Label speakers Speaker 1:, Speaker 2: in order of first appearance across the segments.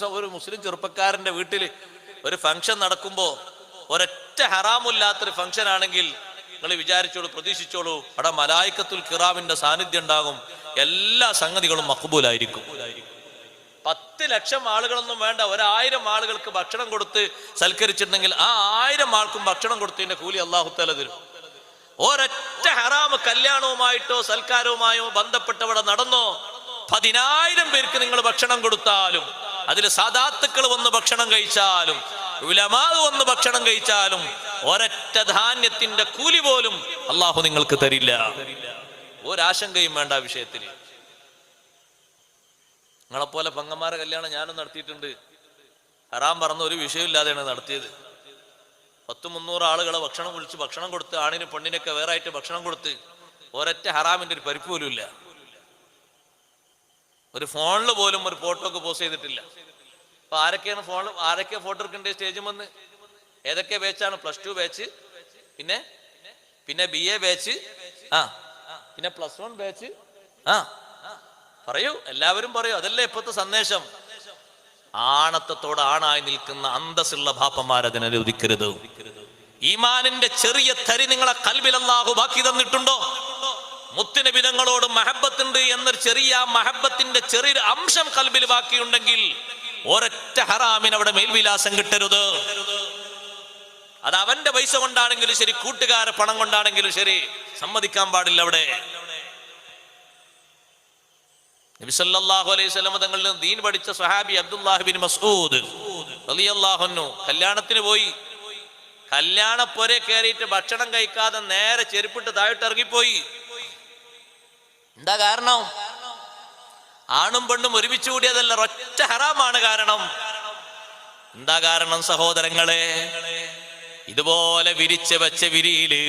Speaker 1: ഒരു മുസ്ലിം ചെറുപ്പക്കാരന്റെ വീട്ടിൽ ഒരു ഫംഗ്ഷൻ നടക്കുമ്പോൾ ഒരൊറ്റ ഹറാമില്ലാത്തൊരു ഫംഗ്ഷൻ ആണെങ്കിൽ നിങ്ങൾ വിചാരിച്ചോളൂ, പ്രതീക്ഷിച്ചോളൂ, അവിടെ മലായിക്കത്തുൽ കിറാമിന്റെ സാന്നിധ്യം ഉണ്ടാകും. എല്ലാ സംഗതികളും മഖ്ബൂലായിരിക്കും. 10 ലക്ഷം ആളുകളൊന്നും വേണ്ട, 1000 ആളുകൾക്ക് ഭക്ഷണം കൊടുത്ത് സൽക്കരിച്ചിട്ടുണ്ടെങ്കിൽ ആ 1000 ആൾക്കും ഭക്ഷണം കൊടുത്തതിന്റെ കൂലി അല്ലാഹു തആല തരും. ഒരൊറ്റ ഹറാം കല്യാണവുമായിട്ടോ സൽക്കാരവുമായോ ബന്ധപ്പെട്ടവിടെ നടന്നോ 10,000 പേർക്ക് നിങ്ങൾ ഭക്ഷണം കൊടുത്താലും, അതിൽ സാദാത്തുക്കൾ വന്ന് ഭക്ഷണം കഴിച്ചാലും, ഉലമാ വന്ന് ഭക്ഷണം കഴിച്ചാലും ഒരൊറ്റ ധാന്യത്തിന്റെ കൂലി പോലും അള്ളാഹു നിങ്ങൾക്ക് തരില്ല. ഒരാശങ്കയും വേണ്ട ആ വിഷയത്തിൽ. നിങ്ങളെപ്പോലെ പെങ്ങന്മാരെ കല്യാണം ഞാനും നടത്തിയിട്ടുണ്ട്. ഹറാം പറഞ്ഞ ഒരു വിഷയമില്ലാതെയാണ് നടത്തിയത്. 100-300 ആളുകളെ ഭക്ഷണം വിളിച്ച് ഭക്ഷണം കൊടുത്ത്, ആണിന് പെണ്ണിനൊക്കെ വേറെ ആയിട്ട് ഭക്ഷണം കൊടുത്ത് ഒരൊറ്റ ഹറാമിന്റെ ഒരു പരിപ്പ് പോലും ഇല്ല. ഒരു ഫോണിൽ പോലും ഒരു ഫോട്ടോ ഒക്കെ പോസ്റ്റ് ചെയ്തിട്ടില്ല. അപ്പൊ ആരൊക്കെയാണ് ഫോണിൽ ആരൊക്കെ ഫോട്ടോ എടുക്കേണ്ടത്? സ്റ്റേജിൽ വന്ന് ഏതൊക്കെ ബാച്ചാണ്? +2 ബാച്ച്, പിന്നെ BA ബാച്ച്, പിന്നെ +1 ബാച്ച്. പറയൂ, എല്ലാവരും പറയൂ. അതല്ലേ ഇപ്പോഴത്തെ സന്ദേശം. ആണത്തത്തോട് ആണായി നിൽക്കുന്ന അന്തസ്സുള്ള ബാപ്പമാർ അതിനനുവദിക്കരുത്. ഈമാനിന്റെ ചെറിയ തരി നിങ്ങളെ ഖൽബിൽ അല്ലാഹു ബാക്കി തന്നിട്ടുണ്ടോ? മുത്തുനബി തങ്ങളോട് മഹബത്തുണ്ട് എന്നൊരു ചെറിയ മഹബത്തിന്റെ ചെറിയൊരു അംശം ഖൽബിൽ ബാക്കിയുണ്ടെങ്കിൽ ഒരൊറ്റ ഹറാമിന് അവിടെ മേൽവിലാസം കിട്ടരുത്. അത് അവന്റെ പൈസ കൊണ്ടാണെങ്കിലും ശരി, കൂട്ടുകാരെ പണം കൊണ്ടാണെങ്കിലും ശരി, സമ്മതിക്കാൻ പാടില്ല. അവിടെ നബി സല്ലല്ലാഹു അലൈഹി വസല്ലം തങ്ങളിൽ നിന്ന് ദീൻ പഠിച്ച സ്വഹാബി അബ്ദുല്ലാഹ് ബിൻ മസ്ഊദ് റളിയല്ലാഹു അൻഹു കല്യാണത്തിന് പോയി. കല്യാണപ്പൊരെ കയറിയിട്ട് ഭക്ഷണം കഴിക്കാതെ നേരെ ചെരുപ്പിട്ട് താഴോട്ട് ഇറങ്ങിപ്പോയി. എന്താ കാരണം? ആണും പെണ്ണും ഒരുമിച്ച് കൂടിയതല്ല, ഒറ്റ ഹറാമാണ് കാരണം. എന്താ കാരണം സഹോദരങ്ങളെ? ഇതുപോലെ വിരിച്ച് വെച്ച വിരിയില്,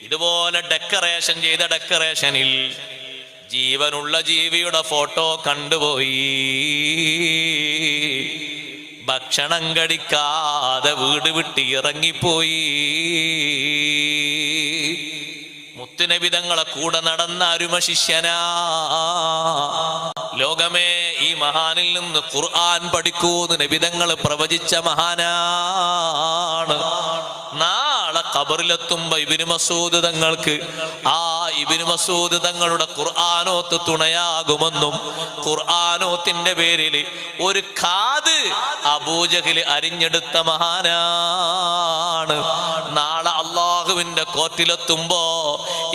Speaker 1: ഇതുപോലെ ഡെക്കറേഷൻ ചെയ്ത ഡെക്കറേഷനിൽ ജീവനുള്ള ജീവിയുടെ ഫോട്ടോ കണ്ടുപോയി. ഭക്ഷണം കഴിക്കാതെ വീട് വിട്ട് ഇറങ്ങിപ്പോയി. മുത്തുനബി തങ്ങളെ കൂടെ നടന്ന അരുമ ശിഷ്യനാ. ലോകമേ, ഈ മഹാനിൽ നിന്ന് ഖുർആൻ പഠിക്കൂന്ന് നബി തങ്ങൾ പ്രവചിച്ച മഹാനാണ്. നാളെ ഖബറിലെത്തുമ്പോ ഇബ്നു മസ്ഊദ് തങ്ങൾക്ക് ആ ഇബ്നു മസ്ഊദ് തങ്ങളുടെ ഖുർആനോത്ത് തുണയാകുമെന്നും, ഖുർആനോത്തിന്റെ പേരിൽ ഒരു കാത് അബൂജഹൽ അരിഞ്ഞെടുത്ത മഹാനാണ്. നാളെ അള്ളാഹുവിന്റെ കോർട്ടിലെത്തുമ്പോ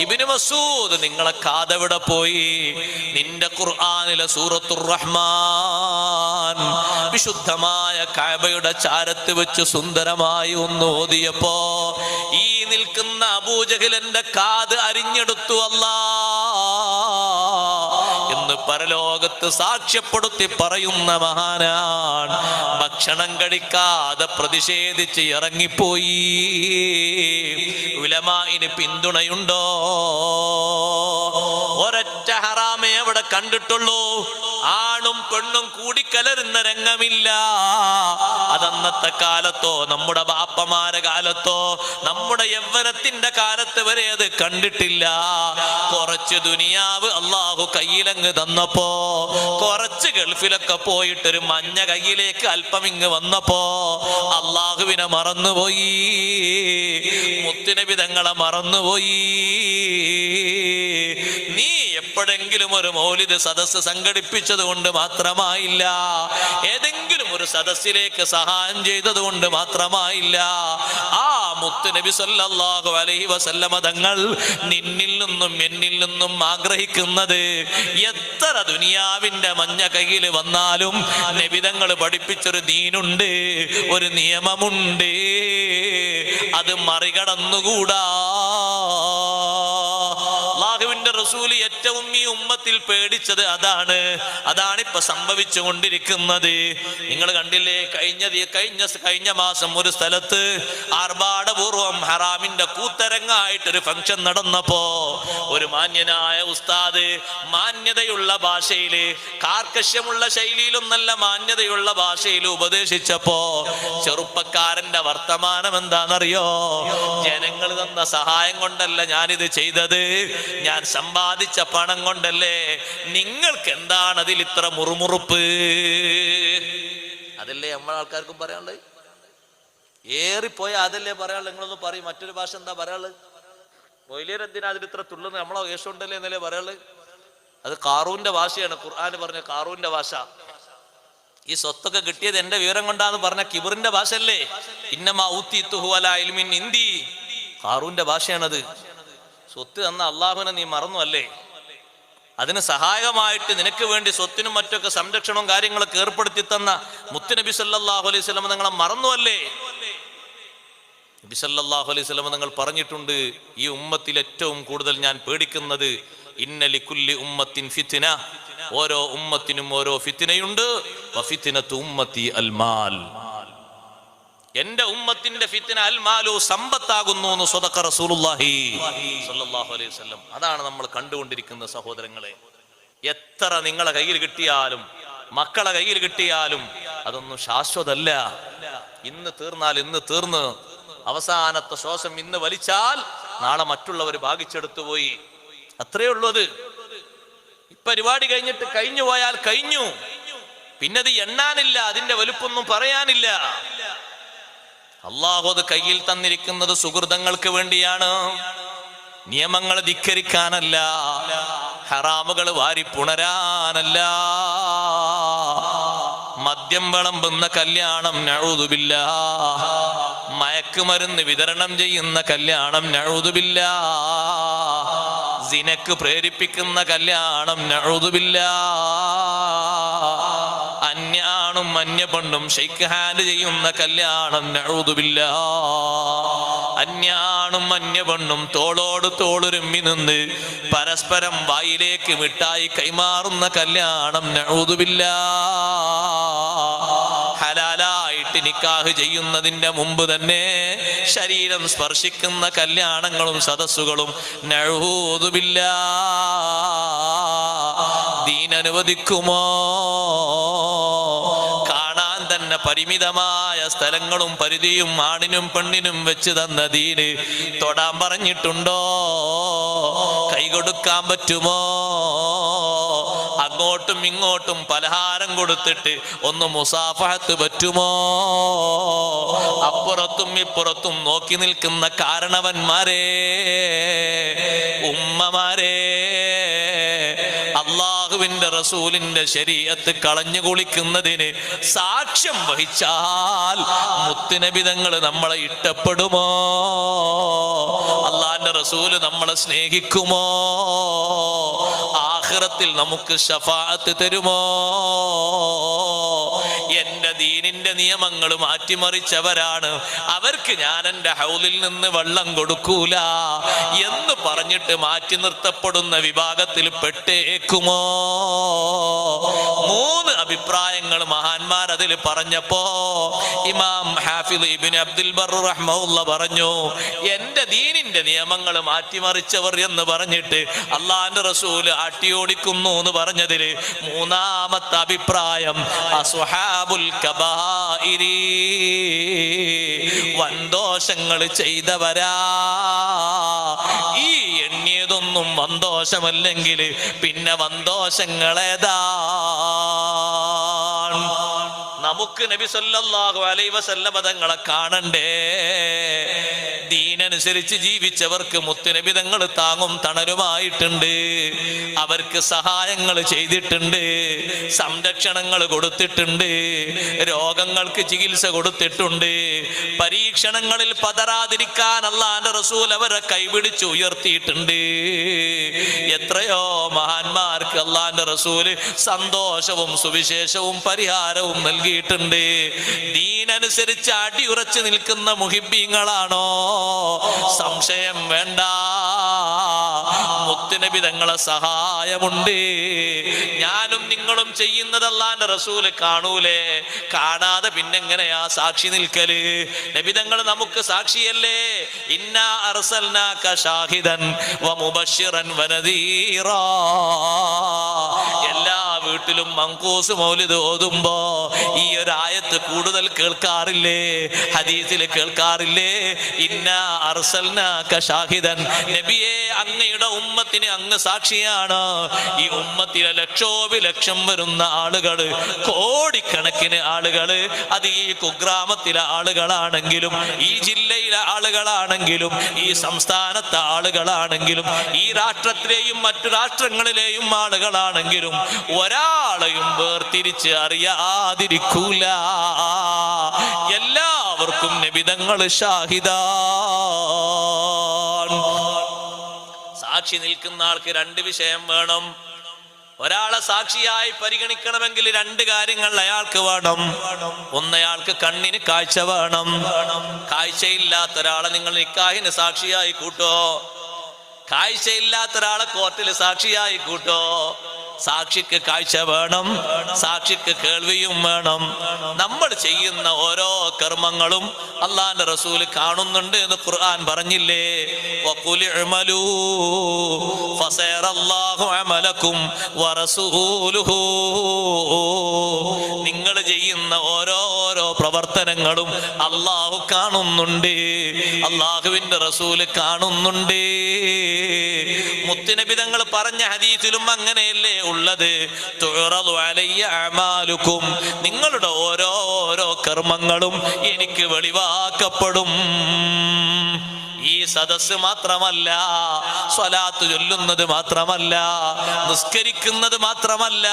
Speaker 1: ഇബ്നു മസ്ഊദ്, നിങ്ങളെ കാതെവിടെ പോയി? നിന്റെ ഖുർആനിലെ സൂറത്തുർ റഹ്മാൻ വിശുദ്ധമായ കഅബയുടെ ചാരത്ത് വെച്ച് സുന്ദരമായി ഒന്ന് ഓതിയപ്പോ ഈ നിൽക്കുന്ന അബൂജഹലിന്റെ കാത് അരിഞ്ഞെടുത്തു അല്ലാ എന്ന് പരലോകത്ത് സാക്ഷ്യപ്പെടുത്തി പറയുന്ന മഹാനാണ്. ഭക്ഷണം കഴിക്കാതെ പ്രതിഷേധിച്ച് ഇറങ്ങിപ്പോയി. ഉലമാഇന് പിന്തുണയുണ്ടോ? ഒരൊറ്റ ഹറാമേ അവിടെ കണ്ടിട്ടുള്ളൂ. ആണും പെണ്ണും കൂടിക്കലരുന്ന രംഗമില്ല. അതന്നത്തെ കാലത്തോ നമ്മുടെ ബാപ്പമാരെ കാലത്തോ നമ്മുടെ യൗവനത്തിന്റെ കാലത്ത് വരെ അത് കണ്ടിട്ടില്ല. കുറച്ച് ദുനിയാവ് അള്ളാഹു കയ്യിലങ്ങ് തന്നപ്പോ, കുറച്ച് ഗൾഫിലൊക്കെ പോയിട്ടൊരു മഞ്ഞ കയ്യിലേക്ക് അല്പം ഇങ്ങ് വന്നപ്പോ അള്ളാഹുവിനെ മറന്നുപോയി, മുത്തുനബി തങ്ങളെ മറന്നുപോയി. നീ എപ്പോഴെങ്കിലും ഒരു മൗലിദ് സദസ്സ് സംഘടിപ്പിച്ചത് കൊണ്ട് മാത്രമായില്ല, ഏതെങ്കിലും ഒരു സദസ്സിലേക്ക് സഹായം ചെയ്തത് കൊണ്ട് മാത്രമായില്ല. ആ മുത്തുനബി സല്ലല്ലാഹു അലൈഹി വസല്ലമ തങ്ങൾ നിന്നിൽ നിന്നും എന്നിൽ നിന്നും ആഗ്രഹിക്കുന്നത്, എത്ര ദുനിയാവിന്റെ മഞ്ഞ കയ്യിൽ വന്നാലും നബി തങ്ങൾ പഠിപ്പിച്ചൊരു ദീനുണ്ട്, ഒരു നിയമമുണ്ട്, അത് മറികടന്നുകൂടാ. അല്ലാഹുവിന്റെ റസൂൽ ഏറ്റവും ഈ ഉമ്മത്തിൽ പേടിച്ചത് അതാണ്. അതാണിപ്പോ സംഭവിച്ചു കൊണ്ടിരിക്കുന്നത്. നിങ്ങൾ കണ്ടില്ലേ, കഴിഞ്ഞ മാസം ഒരു സ്ഥലത്ത് ആർഭാടപൂർവം ഹറാമിന്റെ കൂത്തരങ്ങായിട്ടൊരു ഫംഗ്ഷൻ നടന്നപ്പോ ഒരു മാന്യനായ ഉസ്താദ് മാന്യതയുള്ള ഭാഷയില്, കാർക്കശ്യമുള്ള ശൈലിയിലും നല്ല മാന്യതയുള്ള ഭാഷയിൽ ഉപദേശിച്ചപ്പോ ചെറുപ്പക്കാരന്റെ വർത്തമാനം എന്താണെന്നറിയോ? ജനങ്ങൾ തന്ന സഹായം കൊണ്ടല്ല ഞാനിത് ചെയ്തത്, ഞാൻ സമ്പാദിച്ച പണം കൊണ്ടല്ലേ. നിങ്ങൾക്ക് എന്താണ് അതിൽ ഇത്ര മുറുമുറുപ്പ്? നമ്മളെ ആൾക്കാർക്കും പറയാനുള്ളത്? ഏറിപ്പോയ അതല്ലേ പറയാനുള്ളത്? നിങ്ങളൊന്ന് പറയും, മറ്റൊരു ഭാഷ എന്താ പറയാനുള്ളത്? മൊയ്ലിയർ എന്തിനാ അതിൽ ഇത്ര തുള്ളുന്നത്? നമ്മളെ യേശുണ്ടല്ലേ എന്നല്ലേ പറയാനുള്ളത്? അത് കാറൂന്റെ ഭാഷയാണ്. ഖുർആൻ പറഞ്ഞ കാറൂന്റെ ഭാഷ. ഈ സ്വത്തൊക്കെ കിട്ടിയത് എന്റെ വിവരം കൊണ്ടാന്ന് പറഞ്ഞ കിബറിന്റെ ഭാഷ അല്ലേ? ഇന്നമാ ഊതീതുഹു അലാ ഇൽമിൻ ഇൻദി. കാറൂന്റെ ഭാഷയാണത്. സ്വത്ത് തന്ന അള്ളാഹുവിനെ നീ മറന്നു അല്ലേ? അതിന് സഹായകമായിട്ട് നിനക്ക് വേണ്ടി സ്വത്തിനും മറ്റൊക്കെ സംരക്ഷണവും കാര്യങ്ങളൊക്കെ ഏർപ്പെടുത്തി തന്ന മുത്തുനബി സല്ലല്ലാഹു അലൈഹി വസല്ലം തങ്ങളെ മറന്നു അല്ലേ? നബി സല്ലല്ലാഹു അലൈഹി വസല്ലം തങ്ങൾ പറഞ്ഞിട്ടുണ്ട്, ഈ ഉമ്മത്തിൽ ഏറ്റവും കൂടുതൽ ഞാൻ പേടിക്കുന്നത് ഇന്ന ലികുല്ലി ഉമ്മത്തിൻ ഫിത്ന, ഓരോ ഉമ്മത്തിനും ഓരോ ഫിത്നയുണ്ട്. വഫിത്നതു ഉമ്മത്തി അൽമാൽ, എന്റെ ഉമ്മത്തിന്റെ ഫിത്ന അൽമാലു, സമ്പത്താകുന്നു എന്ന് സ്വദഖ റസൂലുള്ളാഹി സ്വല്ലല്ലാഹു അലൈഹി വസല്ലം. അതാണ് നമ്മൾ കണ്ടുകൊണ്ടിരിക്കുന്ന സഹോദരങ്ങളെ. എത്ര നിങ്ങളെ കയ്യിൽ കിട്ടിയാലും മക്കളെ കയ്യിൽ കിട്ടിയാലും അതൊന്നും ശാശ്വതമല്ല. ഇന്ന് തീർന്നാൽ ഇന്ന് തീർന്ന്, അവസാനത്തെ ശ്വാസം ഇന്ന് വലിച്ചാൽ നാളെ മറ്റുള്ളവർ ഭാഗിച്ചെടുത്തു പോയി. അത്രേ ഉള്ളൂ. അത് പരിപാടി കഴിഞ്ഞിട്ട് കഴിഞ്ഞു പോയാൽ കഴിഞ്ഞു, പിന്നെ അത് എണ്ണാനില്ല, അതിന്റെ വലുപ്പൊന്നും പറയാനില്ല. അല്ലാഹു അത് കയ്യിൽ തന്നിരിക്കുന്നത് സുഹൃതങ്ങൾക്ക് വേണ്ടിയാണ്, നിയമങ്ങൾ ധിക്കരിക്കാനല്ല, ഹറാമുകൾ വാരിപ്പുണരാനല്ല. മദ്യം വിളമ്പുന്ന കല്യാണം നഊദു ബില്ലാഹ്, മയക്കുമരുന്ന് വിതരണം ചെയ്യുന്ന കല്യാണം നഊദു ബില്ലാഹ്, സിനക്ക് പ്രേരിപ്പിക്കുന്ന കല്യാണം നഊദു ബില്ലാഹ്, അന്യാണും അന്യപെണ്ണും ഷെയ്ക്ക് ഹാൻഡ് ചെയ്യുന്ന കല്യാണം നഊദു ബില്ലാഹ്, അന്യാണും അന്യപെണ്ണും തോളോട് തോളുരുമ്മി നിന്ന് പരസ്പരം വായിലേക്ക് മിഠായി കൈമാറുന്ന കല്യാണം നഊദു ബില്ലാഹ്. ഹലാലായിട്ട് നിക്കാഹ് ചെയ്യുന്നതിന്റെ മുമ്പ് തന്നെ ശരീരം സ്പർശിക്കുന്ന കല്യാണങ്ങളും സദസ്സുകളും നഊദു ബില്ലാഹ്. ദീൻ അനുവദിക്കുമോ? കാണാൻ തന്നെ പരിമിതമായ സ്ഥലങ്ങളും പരിധിയും ആണിനും പെണ്ണിനും വെച്ച് തന്ന ദീന് തൊടാൻ പറഞ്ഞിട്ടുണ്ടോ? കൈ കൊടുക്കാൻ പറ്റുമോ? അങ്ങോട്ടും ഇങ്ങോട്ടും പലഹാരം കൊടുത്തിട്ട് ഒന്ന് മുസാഫഹത്ത് പറ്റുമോ? അപ്പുറത്തും ഇപ്പുറത്തും നോക്കി നിൽക്കുന്ന കാരണവന്മാരെ, ഉമ്മമാരെ, അള്ളാഹുവിന്റെ റസൂലിന്റെ ശരീഅത്ത് കളഞ്ഞു കുളിക്കുന്നതിന് സാക്ഷ്യം വഹിച്ചാൽ മുത്തുനബി തങ്ങൾ നമ്മളെ ഇഷ്ടപ്പെടുമോ? അള്ളാഹിന്റെ റസൂല് നമ്മളെ സ്നേഹിക്കുമോ? ആഖിറത്തിൽ നമുക്ക് ശഫാഅത്ത് തരുമോ? എന്റെ ദീനിന്റെ നിയമങ്ങൾ മാറ്റിമറിച്ചവരാണ്, അവർക്ക് ഞാൻ എന്റെ ഹൗലിൽ നിന്ന് വെള്ളം കൊടുക്കൂല എന്ന് പറഞ്ഞിട്ട് മാറ്റി നിർത്തപ്പെടുന്ന വിഭാഗത്തിൽ പെട്ടേക്കുമോ? മൂന്ന് അഭിപ്രായങ്ങൾ മഹാന്മാർ അതിൽ പറഞ്ഞപ്പോ ഇമാം ഹാഫിദ് ഇബ്നു അബ്ദുൽ ബർ റഹ്മഹുല്ലാഹ് പറഞ്ഞു, എന്റെ ദീനിന്റെ നിയമങ്ങൾ മാറ്റിമറിച്ചവർ എന്ന് പറഞ്ഞിട്ട് അള്ളാഹിന്റെ റസൂല് ആട്ടിയോടിക്കുന്നു എന്ന് പറഞ്ഞതില് മൂന്നാമത്തെ അഭിപ്രായം അസ്ഹാബുൽ കബായിരി, വൻദോഷങ്ങൾ ചെയ്തവരാ. ഈ എണ്ണിയതൊന്നും വൻദോഷമല്ലെങ്കിൽ പിന്നെ വൻദോഷങ്ങളേതാ? നമുക്ക് നബി സല്ലല്ലാഹു അലൈഹി വസല്ലം തങ്ങളെ കാണണ്ടേ? ദീനനുസരിച്ച് ജീവിച്ചവർക്ക് മുത്തുനബി തങ്ങൾ താങ്ങും തണലുമായിട്ടുണ്ട്, അവർക്ക് സഹായങ്ങൾ ചെയ്തിട്ടുണ്ട്, സംരക്ഷണങ്ങൾ കൊടുത്തിട്ടുണ്ട്, രോഗങ്ങൾക്ക് ചികിത്സ കൊടുത്തിട്ടുണ്ട്, പരീക്ഷണങ്ങളിൽ പതറാതിരിക്കാൻ അല്ലാഹുവിന്റെ റസൂൽ അവരെ കൈപിടിച്ച് ഉയർത്തിയിട്ടുണ്ട്. എത്രയോ മഹാന്മാർക്ക് അല്ലാഹുവിന്റെ റസൂല് സന്തോഷവും സുവിശേഷവും പരിഹാരവും നൽകിയിട്ടുണ്ട്. ദീനനുസരിച്ച് അടിയുറച്ച് നിൽക്കുന്ന മുഹിബ്ബീങ്ങളാണോ? സംശയം വേണ്ട, മുത്തുനബി തങ്ങളെ സഹായമുണ്ട്. ഞാനും നിങ്ങളും ചെയ്യുന്നത് അല്ലാഹുവിന്റെ റസൂല് കാണൂലേ? കാണാതെ പിന്നെങ്ങനെയാ സാക്ഷി നിൽക്കല്? നബി തങ്ങൾ നമുക്ക് സാക്ഷിയല്ലേ? ഇന്നാ അർസൽനാക ഷാഹിദൻ വമുബശ്ശിറൻ വനദീറാ. എല്ലാ വീട്ടിലും മങ്കൂസ് മൗലിദ് ഓതുമ്പോ ഈ ഒരു ആയത്ത് ആയത്ത് കൂടുതൽ കേൾക്കാറില്ലേ? ഹദീസിൽ കേൾക്കാറില്ലേ? ഇന്നാ അർസൽനാക ഷാഹിദൻ, നബിയേ അങ്ങയുടെ ഉമ്മത്തിന് അങ്ങ് സാക്ഷിയാണ്. ഈ ഉമ്മത്തിലെ ലക്ഷോപലക്ഷം വരുന്ന ആളുകള്, കോടിക്കണക്കിന് ആളുകള്, അത് ഈ കുഗ്രാമത്തിലെ ആളുകളാണെങ്കിലും ഈ ജില്ലയിലെ ആളുകളാണെങ്കിലും ഈ സംസ്ഥാനത്തെ ആളുകളാണെങ്കിലും ഈ രാഷ്ട്രത്തിലെയും മറ്റു രാഷ്ട്രങ്ങളിലെയും ആളുകളാണെങ്കിലും ഒരാളെയും വേർതിരിച്ച് അറിയാതിരിക്കൂല. എല്ലാവർക്കും നബിതങ്ങൾ ഷാഹിദാൻ. സാക്ഷി നിൽക്കുന്ന ആൾക്ക് രണ്ട് വിഷയം വേണം. ഒരാളെ സാക്ഷിയായി പരിഗണിക്കണമെങ്കിൽ രണ്ട് കാര്യങ്ങൾ അയാൾക്ക് വേണം. ഒന്നയാൾക്ക് കണ്ണിന് കാഴ്ച വേണം. കാഴ്ചയില്ലാത്ത ഒരാളെ നിങ്ങൾ നിക്കാഹിന് സാക്ഷിയായി കൂട്ടോ? കാഴ്ചയില്ലാത്ത ഒരാളെ കോർട്ടിൽ സാക്ഷിയായി കൂട്ടോ? സാക്ഷിക്ക് കാഴ്ച വേണം, സാക്ഷിക്ക് കേൾവിയും വേണം. നമ്മൾ ചെയ്യുന്ന ഓരോ കർമ്മങ്ങളും അള്ളാന്റെ റസൂൽ കാണുന്നുണ്ട് എന്ന് ഖുർആൻ പറഞ്ഞില്ലേ? വഖുൽ ഇഅ്മലൂ ഫസയറല്ലാഹു അമലക്കും വറസൂലുഹു. നിങ്ങൾ ചെയ്യുന്ന ഓരോ പ്രവർത്തനങ്ങളും അള്ളാഹു കാണുന്നുണ്ട്, അള്ളാഹുവിന്റെ റസൂല് കാണുന്നുണ്ട്. മുത്തുനബി തങ്ങൾ പറഞ്ഞ ഹദീസിലും അങ്ങനെയല്ലേ ഉള്ളത്? തുറദു അലയ്യ അമാലുക്കും, നിങ്ങളുടെ ഓരോ കർമ്മങ്ങളും എനിക്ക് വെളിവാക്കപ്പെടും. ഈ സദസ്സ് മാത്രമല്ല, സ്വലാത്ത് ചൊല്ലുന്നത് മാത്രമല്ല, നിസ്കരിക്കുന്നത് മാത്രമല്ല,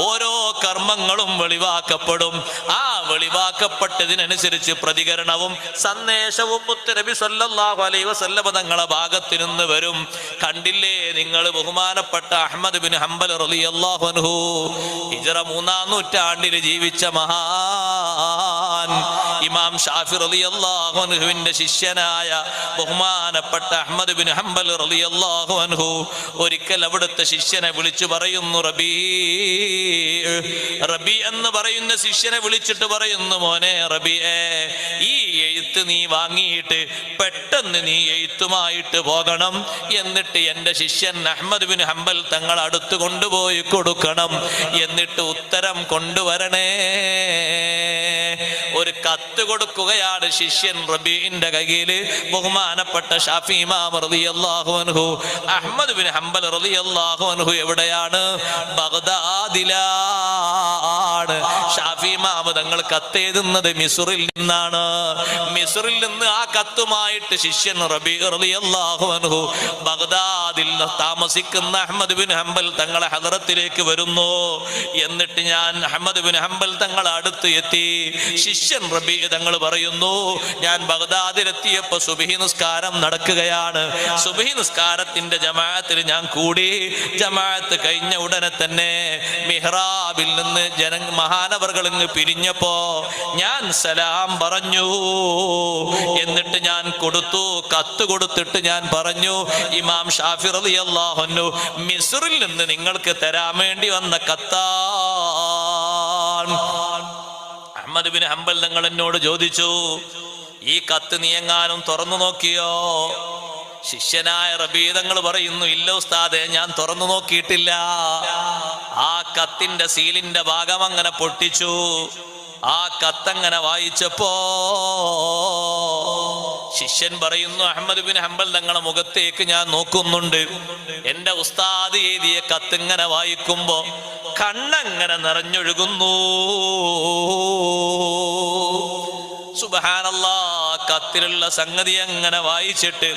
Speaker 1: ഓരോ കർമ്മങ്ങളും വെളിവാക്കപ്പെടും. ആ വെളിവാക്കപ്പെട്ടതിനനുസരിച്ച് പ്രതികരണവും സന്ദേശവും മുത്തുനബി സല്ലല്ലാഹു അലൈഹി വസല്ലം തങ്ങളുടെ ഭാഗത്ത് നിന്ന് വരും. കണ്ടില്ലേ നിങ്ങൾ ബഹുമാനപ്പെട്ട അഹ്മദ് ബിൻ ഹംബൽ റളിയല്ലാഹു അൻഹു, ഹിജ്റ 3-ാം നൂറ്റാണ്ടിൽ ജീവിച്ച മഹാൻ ഇമാം ഷാഫി റളിയല്ലാഹു അൻഹുവിന്റെ ശിഷ്യനായ ബഹുമാനപ്പെട്ട അഹ്മദ് ബിൻ ഹംബൽ റളിയല്ലാഹു അൻഹു ഒരിക്കൽ അവിടുത്തെ ശിഷ്യനെ വിളിച്ചു പറയുന്നു, റബി എന്ന് പറയുന്ന ശിഷ്യനെ വിളിച്ചിട്ട് പറയുന്നു, മോനെ റബിയെ, ഈ എഴുത്ത് നീ വാങ്ങിയിട്ട് പെട്ടെന്ന് നീ എഴുത്തുമായിട്ട് പോകണം. എന്നിട്ട് എൻ്റെ ശിഷ്യൻ അഹ്മദ് ബിൻ ഹംബൽ തങ്ങൾ അടുത്ത് കൊണ്ടുപോയി കൊടുക്കണം. എന്നിട്ട് ഉത്തരം കൊണ്ടുവരണേ. ഒരു കത്ത് കൊടുക്കുകയാണ് ശിഷ്യൻ റബീന്റെ കയ്യിൽ. ബഹുമാനപ്പെട്ട ഷാഫി ഇമാം റളിയല്ലാഹു അൻഹു, അഹ്മദ് ബിൻ ഹംബൽ റളിയല്ലാഹു അൻഹു എവിടെയാണ്? ബഗ്ദാദിലാണ്. ഷാഫി ഇമാം തങ്ങൾ കത്തെഴുതുന്നത് മിസ്റിൽ നിന്നാണ്. മിസ്റിൽ നിന്ന് ആ കത്തുമായിട്ട് ശിഷ്യൻ റബീ റളിയല്ലാഹു അൻഹു ബഗ്ദാദിൽ താമസിക്കുന്ന അഹ്മദ് ബിൻ ഹംബൽ തങ്ങളെ ഹദറത്തിലേക്ക് വരുന്നു. എന്നിട്ട് ഞാൻ അഹ്മദ് ബിൻ ഹംബൽ തങ്ങളെ അടുത്ത് എത്തി. ശിഷ്യൻ റബീ തങ്ങൾ പറയുന്നു, ഞാൻ ബഗ്ദാദിലെത്തിയപ്പോ സുബ്ഹി നിസ്കാരം നടക്കുകയാണ്. സുബ്ഹി നിസ്കാരത്തിന്റെ ജമാഅത്തിൽ ഞാൻ കൂടി. ജമാഅത്ത് കഴിഞ്ഞ ഉടനെ തന്നെ മിഹ്റാബിൽ നിന്ന് മഹാനവർകൾ ഇങ്ങ് പിരിഞ്ഞപ്പോ ഞാൻ സലാം പറഞ്ഞു. എന്നിട്ട് ഞാൻ കൊടുത്തു, കത്ത് കൊടുത്തിട്ട് ഞാൻ പറഞ്ഞു, ഇമാം ഷാഫി റളിയല്ലാഹു അൻഹു മിസ്റിൽ നിന്ന് നിങ്ങൾക്ക് തരാൻ വേണ്ടി വന്ന കത്താണ്. അഹ്മദ് ബിൻ ഹംബൽ തങ്ങൾ എന്നോട് ചോദിച്ചു, ഈ കത്ത് നീ എങ്ങാനും തുറന്നു നോക്കിയോ? ശിഷ്യനായ റബീ തങ്ങൾ പറയുന്നു, ഇല്ല ഉസ്താദേ, ഞാൻ തുറന്നു നോക്കിയിട്ടില്ല. ആ കത്തിന്റെ സീലിന്റെ ഭാഗം അങ്ങനെ പൊട്ടിച്ചു. ആ കത്തങ്ങനെ വായിച്ചപ്പോ ശിഷ്യൻ പറയുന്നു, അഹ്മദ് ബിൻ ഹംബൽ തങ്ങളുടെ മുഖത്തേക്ക് ഞാൻ നോക്കുന്നുണ്ട്. എന്റെ ഉസ്താദ് എഴുതിയ കത്തിങ്ങനെ വായിക്കുമ്പോ കണ്ണങ്ങനെ നിറഞ്ഞൊഴുകുന്നു. സുബ്ഹാനല്ലാഹ്, കത്തിലുള്ള സംഗതി അങ്ങനെ വായിച്ചിട്ട്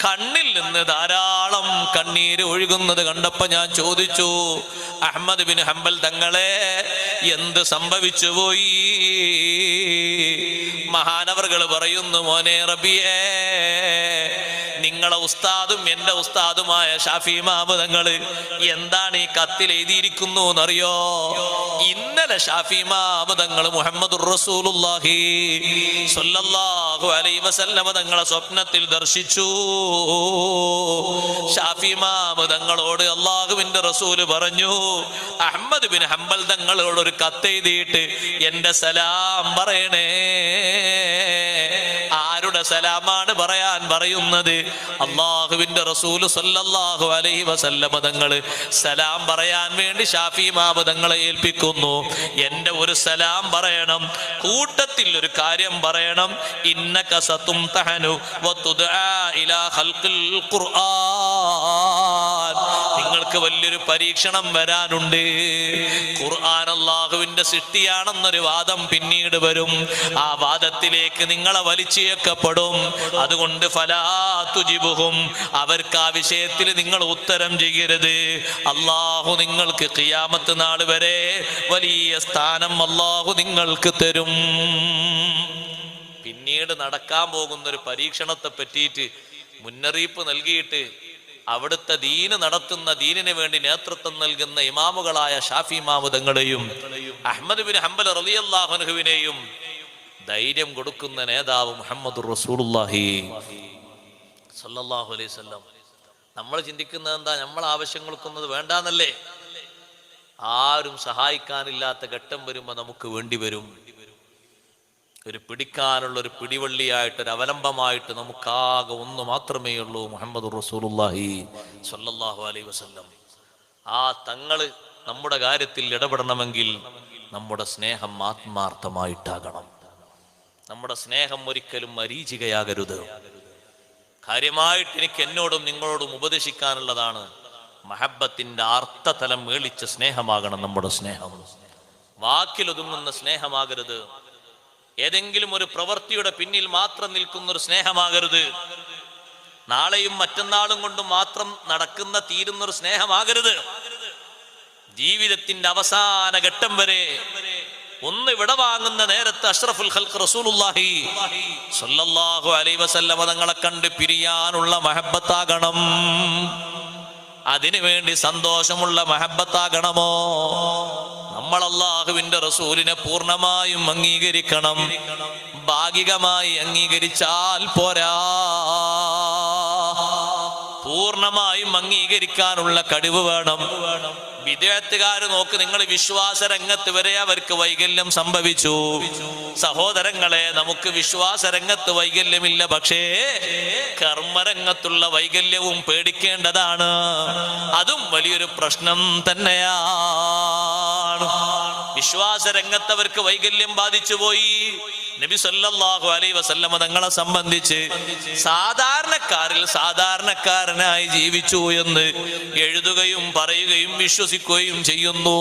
Speaker 1: കണ്ണിൽ നിന്ന് ധാരാളം കണ്ണീര് ഒഴുകുന്നത് കണ്ടപ്പോ ഞാൻ ചോദിച്ചു, അഹ്മദ് ബിൻ ഹംബൽ തങ്ങളെ എന്ത് സംഭവിച്ചു പോയി? മഹാനവർകൾ പറയുന്നു, മോനെ റബിയേ, നിങ്ങളെ ഉസ്താദും എന്റെ ഉസ്താദുമായ ഷാഫി ഇമാം തങ്ങള് എന്താണ് ഈ കത്തിൽ എഴുതിയിരിക്കുന്നു എന്നറിയോ? ഇന്നലെ ഷാഫി ഇമാം തങ്ങൾ മുഹമ്മദുർ റസൂലുള്ളാഹി സ്വല്ലല്ലാഹു അലൈഹി വസല്ലം തങ്ങളെ സ്വപ്നത്തിൽ ദർശിച്ചു. ഷാഫി ഇമാം തങ്ങളോട് അള്ളാഹുവിന്റെ റസൂല് പറഞ്ഞു, അഹ്മദ് ബിൻ ഹംബൽ തങ്ങളോട് ഒരു കത്തെഴുതിയിട്ട് എന്റെ സലാം പറയണേ. ആരുടെ സലാമാണ് പറയാൻ പറയുന്നത്. അള്ളാഹുവിന്റെ റസൂൽ സല്ലല്ലാഹു അലൈഹി വസല്ലമ തങ്ങൾ സലാം പറയാൻ വേണ്ടി ഷാഫി ഇമാം തങ്ങളെ ഏൽപ്പിക്കുന്നു. എന്റെ ഒരു സലാം പറയണം, കൂട്ടത്തിൽ ഒരു കാര്യം പറയണം. ഇന്നക സതുംതഹനു വതുദആ ഇലാ ഖൽഖിൽ ഖുർആൻ. നിങ്ങൾക്ക് വലിയൊരു പരീക്ഷണം വരാനുണ്ട്. ഖുർആൻ അല്ലാഹുവിന്റെ സൃഷ്ടിയാണെന്നൊരു വാദം പിന്നീട് വരും. ആ വാദത്തിലേക്ക് നിങ്ങളെ വലിച്ചേക്കപ്പെടും. അതുകൊണ്ട് ഫലാ തുജിബുഹും, അവർക്ക് ആ വിഷയത്തിൽ നിങ്ങൾ ഉത്തരം ചെയ്യരുത്. അല്ലാഹു നിങ്ങൾക്ക് ഖിയാമത്ത് നാൾ വരെ വലിയ സ്ഥാനം അല്ലാഹു നിങ്ങൾക്ക് തരും. പിന്നീട് നടക്കാൻ പോകുന്ന ഒരു പരീക്ഷണത്തെ പറ്റിയിട്ട് മുന്നറിയിപ്പ് നൽകിയിട്ട് അവിടുത്തെ ദീന് നടത്തുന്ന, ദീനിന് വേണ്ടി നേതൃത്വം നൽകുന്ന ഇമാമുകളായ ഷാഫി ഇമാം തങ്ങളെയും അഹ്മദ് ബിൻ ഹംബൽ റളിയല്ലാഹു അൻഹുവിനെയും ധൈര്യം കൊടുക്കുന്ന നേതാവ് മുഹമ്മദുർ റസൂലുള്ളാഹി സ്വല്ലല്ലാഹു അലൈഹി വസല്ലം. നമ്മൾ ചിന്തിക്കുന്നത് എന്താ? നമ്മൾ ആവശ്യങ്ങൾക്കൊന്നത് വേണ്ടാന്നല്ലേ? ആരും സഹായിക്കാനില്ലാത്ത ഘട്ടം വരുമ്പോ നമുക്ക് വേണ്ടി വരും. ഒരു പിടിക്കാനുള്ള ഒരു പിടിവള്ളിയായിട്ട്, ഒരു അവലംബമായിട്ട് നമുക്കാകെ ഒന്ന് മാത്രമേ ഉള്ളൂ, മുഹമ്മദുർ റസൂലുള്ളാഹി സ്വല്ലല്ലാഹു അലൈഹി വസല്ലം. ആ തങ്ങള് നമ്മുടെ കാര്യത്തിൽ ഇടപെടണമെങ്കിൽ നമ്മുടെ സ്നേഹം ആത്മാർത്ഥമായിട്ടാകണം. നമ്മുടെ സ്നേഹം ഒരിക്കലും മരീചികയാകരുത്. കാര്യമായിട്ട് എനിക്ക് എന്നോടും നിങ്ങളോടും ഉപദേശിക്കാനുള്ളതാണ്, മഹബത്തിന്റെ അർത്ഥതലം മേളിച്ച സ്നേഹമാകണം നമ്മുടെ സ്നേഹം. വാക്കിലൊതുങ്ങുന്ന സ്നേഹമാകരുത്. ഏതെങ്കിലും ഒരു പ്രവൃത്തിയുടെ പിന്നിൽ മാത്രം നിൽക്കുന്ന ഒരു സ്നേഹമാകരുത്. നാളെയും മറ്റന്നാളും കൊണ്ട് മാത്രം നടക്കുന്ന തീരുന്നൊരു സ്നേഹമാകരുത്. ജീവിതത്തിന്റെ അവസാന ഘട്ടം വരെ ഒന്ന് വിടവാങ്ങുന്ന നേരത്ത് അഷ്റഫുൽ ഖൽഖ് റസൂലുള്ളാഹി സ്വല്ലല്ലാഹു അലൈഹി വസല്ലം തങ്ങളെ കണ്ട് പിരിയാനുള്ള മഹബത്താകണം. അതിനുവേണ്ടി സന്തോഷമുള്ള മഹബത്താകണമോ? നമ്മൾ അല്ലാഹുവിന്റെ റസൂലിനെ പൂർണ്ണമായും അംഗീകരിക്കണം. ഭാഗികമായി അംഗീകരിച്ചാൽ പോരാ, പൂർണ്ണമായും അംഗീകരിക്കാനുള്ള കഴിവ് വേണം. വിദേഹത്തുകാര് നോക്ക്, നിങ്ങൾ വിശ്വാസ രംഗത്ത് വരെ അവർക്ക് വൈകല്യം സംഭവിച്ചു. സഹോദരങ്ങളെ, നമുക്ക് വിശ്വാസ രംഗത്ത് വൈകല്യമില്ല, പക്ഷേ കർമ്മരംഗത്തുള്ള വൈകല്യവും പേടിക്കേണ്ടതാണ്. അതും വലിയൊരു പ്രശ്നം തന്നെയാണ്. വിശ്വാസ രംഗത്തവർക്ക് വൈകല്യം ബാധിച്ചു പോയി. നബി സല്ലല്ലാഹു അലൈഹി വസല്ലമ തങ്ങളെ സംബന്ധിച്ച് സാധാരണക്കാരിൽ സാധാരണക്കാരനായി ജീവിച്ചു എന്ന് എഴുതുകയും പറയുകയും വിശ്വസിക്കുകയും ചെയ്യുന്നു.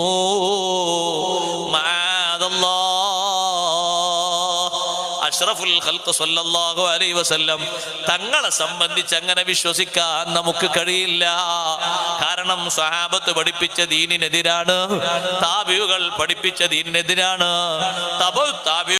Speaker 1: അഷ്റഫുൽ ഖൽഖ് സല്ലല്ലാഹു അലൈഹി വസല്ലം തങ്ങളെ സംബന്ധിച്ച് അങ്ങനെ വിശ്വസിക്കാൻ നമുക്ക് കഴിയില്ല. കാരണം സ്വഹാബത്ത് പഠിപ്പിച്ച ദീനിനെതിരാണ്, താബിഉകൾ പഠിപ്പിച്ച ദീനിനെതിരാണ്. തബഉ താബിഉ